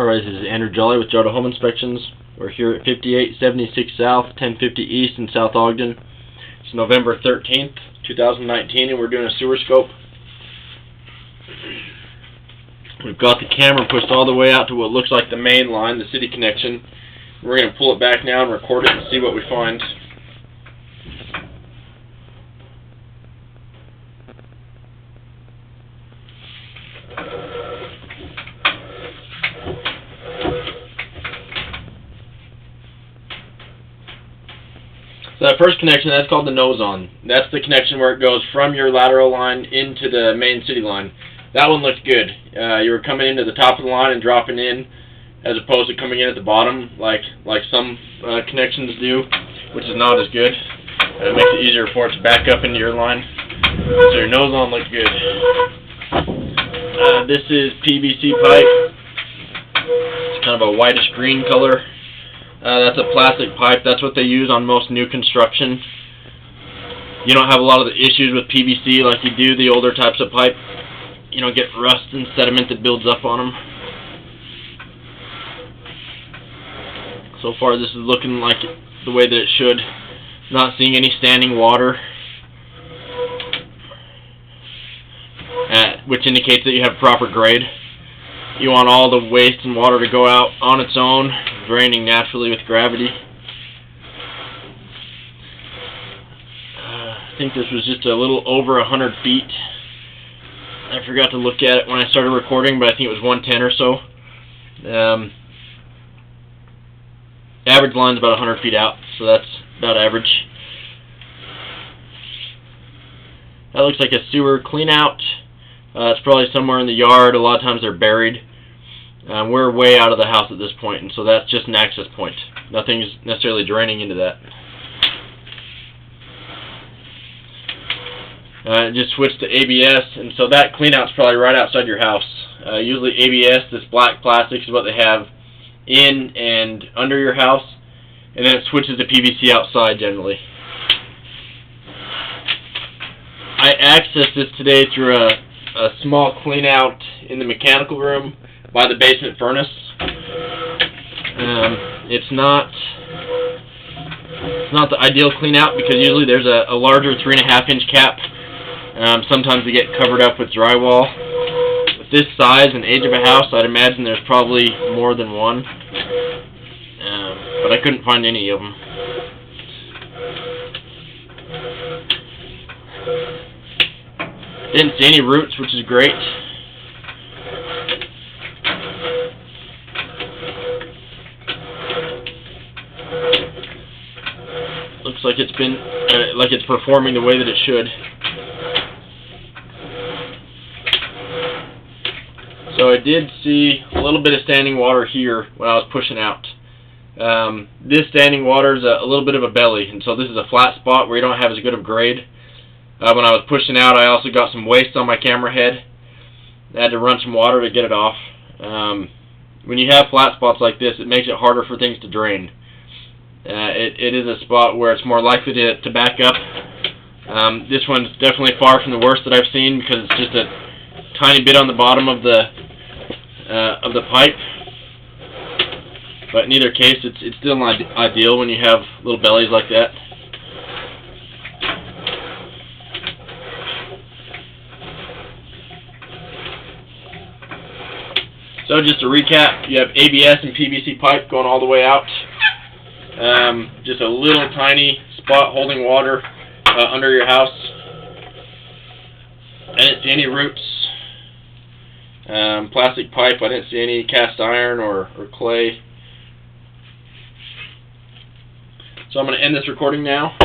Alright, this is Andrew Jolly with Jota Home Inspections. We're here at 5876 South, 1050 East in South Ogden. It's November 13th, 2019, and we're doing a sewer scope. We've got the camera pushed all the way out to what looks like the main line, the city connection. We're going to pull it back now and record it and see what we find. So that first connection, that's called the nose-on. That's the connection where it goes from your lateral line into the main city line. That one looks good. You were coming into the top of the line and dropping in, as opposed to coming in at the bottom, like some connections do, which is not as good. It makes it easier for it to back up into your line. So your nose-on looks good. This is PVC pipe. It's kind of a whitish green color. That's a plastic pipe. That's what they use on most new construction. You don't have a lot of the issues with PVC like you do the older types of pipe. You don't get rust and sediment that builds up on them. So far this is looking like the way that it should. Not seeing any standing water, which indicates that you have proper grade. You want all the waste and water to go out on its own, draining naturally with gravity. I think this was just a little over 100 feet. I forgot to look at it when I started recording, but I think it was 110 or so. Average line's about 100 feet out, so that's about average. That looks like a sewer clean out. It's probably somewhere in the yard. A lot of times they're buried. We're way out of the house at this point, and so that's just an access point. Nothing's necessarily draining into that. Just switched to ABS, and so that cleanout's probably right outside your house. Usually ABS, this black plastic, is what they have in and under your house, and then it switches to PVC outside generally. I accessed this today through a small cleanout in the mechanical room by the basement furnace. It's not the ideal clean out because usually there's a larger 3.5 inch cap. Sometimes they get covered up with drywall. With this size and age of a house, I'd imagine there's probably more than one, but I couldn't find any of them. Didn't see any roots, which is great. Looks like it's been like it's performing the way that it should. So I did see a little bit of standing water here when I was pushing out. This standing water is a little bit of a belly, and so this is a flat spot where you don't have as good of grade. When I was pushing out, I also got some waste on my camera head. I had to run some water to get it off. When you have flat spots like this, it makes it harder for things to drain. It is a spot where it's more likely to back up. This one's definitely far from the worst that I've seen because it's just a tiny bit on the bottom of the pipe. But in either case, it's still not ideal when you have little bellies like that. So just to recap, you have ABS and PVC pipe going all the way out. Just a little tiny spot holding water under your house. I didn't see any roots. Plastic pipe, I didn't see any cast iron or clay. So I'm going to end this recording now.